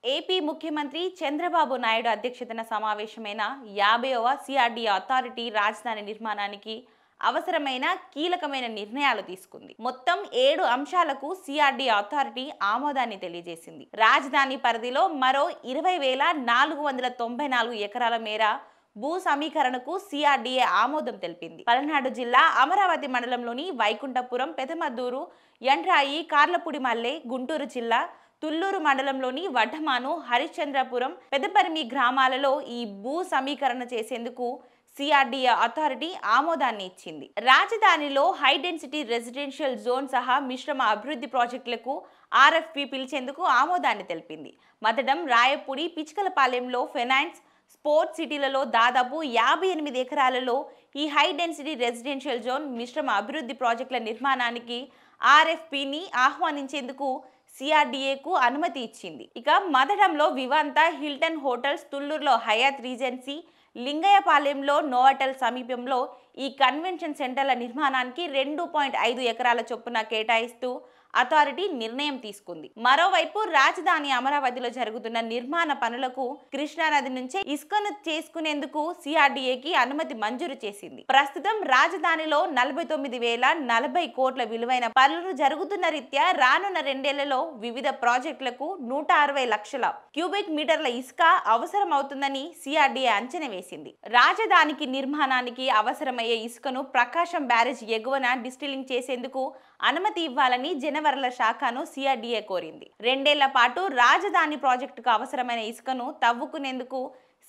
AP ముఖ్యమంత్రి చంద్రబాబు నాయుడు అధ్యక్షతన సమావేశమైన 50వ సిఆర్డీఏ అథారిటీ రాజధాని నిర్మాణానికి అవసరమైన కీలకమైన నిర్ణయాలు తీసుకుంది. మొత్తం 7 అంశాలకు సిఆర్డీఏ అథారిటీ ఆమోదాన్ని తెలియజేసింది. రాజధాని పరిధిలో మరో 20,494 ఎకరాల మేర భూ సమీకరణకు సిఆర్డీఏ ఆమోదం తెలిపింది. పల్నాడు జిల్లా అమరావతి మండలంలోని వైకుంఠపురం, పెదమద్దూరు, యండ్రాయి, కార్లపూడిమల్లె, గుంటూరు జిల్లా తుళ్లూరు మండలంలోని వడ్డమాను, హరిశ్చంద్రపురం, పెదపరిమి గ్రామాలలో ఈ భూ సమీకరణ చేసేందుకు సిఆర్డీఏ అథారిటీ ఆమోదాన్ని ఇచ్చింది. రాజధానిలో హై డెన్సిటీ రెసిడెన్షియల్ జోన్ సహా మిశ్రమ అభివృద్ధి ప్రాజెక్టులకు ఆర్ఎఫ్పి పిలిచేందుకు ఆమోదాన్ని తెలిపింది. మతడం, రాయపూడి, పిచ్కలపాలెంలో ఫైనాన్స్, స్పోర్ట్స్ సిటీలలో దాదాపు 58 ఎకరాలలో ఈ హై డెన్సిటీ రెసిడెన్షియల్ జోన్ మిశ్రమ అభివృద్ధి ప్రాజెక్టుల నిర్మాణానికి ఆర్ఎఫ్పిని ఆహ్వానించేందుకు సిఆర్డీఏకు అనుమతి ఇచ్చింది. ఇక మదడంలో వివాంత, హిల్టన్ హోటల్స్, తుళ్లూరులో హయాత్ రీజెన్సీ, లింగయ్యపాలెంలో నోవాటెల్ సమీపంలో ఈ కన్వెన్షన్ సెంటర్ల నిర్మాణానికి 2.5 ఎకరాల చొప్పున కేటాయిస్తూ అథారిటీ నిర్ణయం తీసుకుంది. మరోవైపు రాజధాని అమరావతిలో జరుగుతున్న నిర్మాణ పనులకు కృష్ణానది నుంచే ఇసుకను చేసుకునేందుకు సిఆర్డీఏకి అనుమతి మంజూరు చేసింది. ప్రస్తుతం రాజధానిలో 49,040 కోట్ల విలువైన పనులు జరుగుతున్న రీత్యా రానున్న 2 ఏళ్లలో వివిధ ప్రాజెక్టులకు 160 లక్షల క్యూబిక్ మీటర్ల ఇసుక అవసరమవుతుందని సిఆర్డీఏ అంచనా వేసింది. రాజధానికి నిర్మాణానికి అవసరమయ్యే ఇసుకను ప్రకాశం బ్యారేజ్ ఎగువన డిస్టిలింగ్ చేసేందుకు అనుమతి ఇవ్వాలని జలవనరుల శాఖను సిఆర్డీఏ కోరింది. 2 ఏళ్ల పాటు రాజధాని ప్రాజెక్టుకు అవసరమైన ఇసుకను తవ్వుకునేందుకు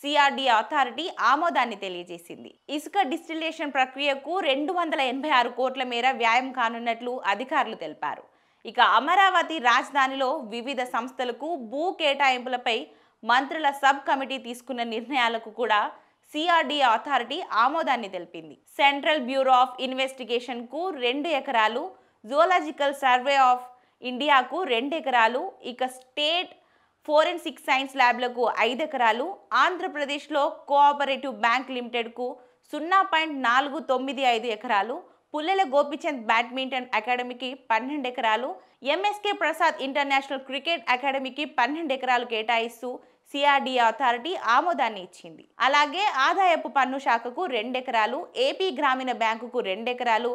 సిఆర్డీఏ అథారిటీ ఆమోదాన్ని తెలియజేసింది. ఇసుక డిస్టిలేషన్ ప్రక్రియకు 286 కోట్ల మేర వ్యయం కానున్నట్లు అధికారులు తెలిపారు. ఇక అమరావతి రాజధానిలో వివిధ సంస్థలకు భూ కేటాయింపులపై మంత్రుల సబ్ కమిటీ తీసుకున్న నిర్ణయాలకు కూడా సిఆర్డీఏ అథారిటీ ఆమోదాన్ని తెలిపింది. సెంట్రల్ బ్యూరో ఆఫ్ ఇన్వెస్టిగేషన్ కు 2 ఎకరాలు, జువలాజికల్ సర్వే ఆఫ్ ఇండియాకు 2 ఎకరాలు, ఇక స్టేట్ ఫోరెన్సిక్ సైన్స్ ల్యాబ్లకు 5 ఎకరాలు, ఆంధ్రప్రదేశ్లో కోఆపరేటివ్ బ్యాంక్ లిమిటెడ్కు 0.495 ఎకరాలు, పుల్లెల గోపిచంద్ బ్యాడ్మింటన్ అకాడమీకి 12 ఎకరాలు, ఎంఎస్కే ప్రసాద్ ఇంటర్నేషనల్ క్రికెట్ అకాడమీకి 12 ఎకరాలు కేటాయిస్తూ సిఆర్డీఏ అథారిటీ ఆమోదాన్ని ఇచ్చింది. అలాగే ఆదాయపు పన్ను శాఖకు 2 ఎకరాలు, ఏపీ గ్రామీణ బ్యాంకుకు 2 ఎకరాలు,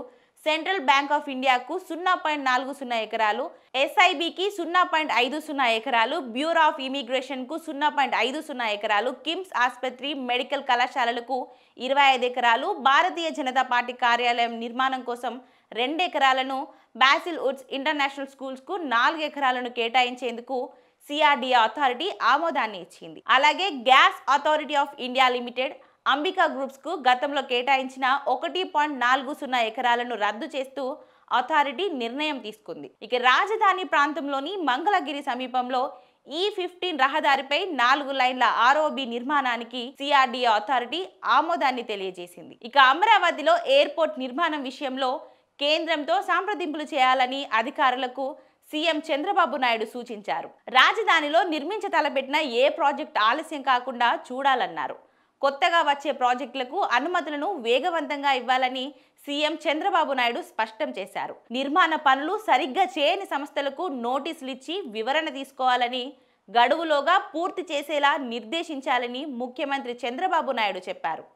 సెంట్రల్ బ్యాంక్ ఆఫ్ ఇండియాకు 0.40 ఎకరాలు, ఎస్ఐబికి 0.50 ఎకరాలు, బ్యూరో ఆఫ్ ఇమిగ్రేషన్కు 0.50 ఎకరాలు, కిమ్స్ ఆసుపత్రి, మెడికల్ కళాశాలలకు 25 ఎకరాలు, భారతీయ జనతా పార్టీ కార్యాలయం నిర్మాణం కోసం 2 ఎకరాలను, బాసిల్ వుడ్స్ ఇంటర్నేషనల్ స్కూల్స్కు 4 ఎకరాలను కేటాయించేందుకు సిఆర్డీఏ అథారిటీ ఆమోదాన్ని ఇచ్చింది. అలాగే gas authority of India limited, Ambika groups కు గతంలో కేటాయించిన 1.40 ఎకరాలను రద్దు చేస్తూ అథారిటీ నిర్ణయం తీసుకుంది. ఇక రాజధాని ప్రాంతంలోని మంగళగిరి సమీపంలో E15 రహదారిపై 4 లైన్ల ఆర్ఓబి నిర్మాణానికి సిఆర్డీఏ అథారిటీ ఆమోదాన్ని తెలియజేసింది. ఇక అమరావతిలో ఎయిర్పోర్ట్ నిర్మాణం విషయంలో కేంద్రంతో సంప్రదింపులు చేయాలని అధికారులకు సీఎం చంద్రబాబు నాయుడు సూచించారు. రాజధానిలో నిర్మించ తలపెట్టిన ఏ ప్రాజెక్ట్ ఆలస్యం కాకుండా చూడాలన్నారు. కొత్తగా వచ్చే ప్రాజెక్టులకు అనుమతులను వేగవంతంగా ఇవ్వాలని సీఎం చంద్రబాబు నాయుడు స్పష్టం చేశారు. నిర్మాణ పనులు సరిగ్గా చేయని సంస్థలకు నోటీసులు ఇచ్చి వివరణ తీసుకోవాలని, గడువులోగా పూర్తి చేసేలా నిర్దేశించాలని ముఖ్యమంత్రి చంద్రబాబు నాయుడు చెప్పారు.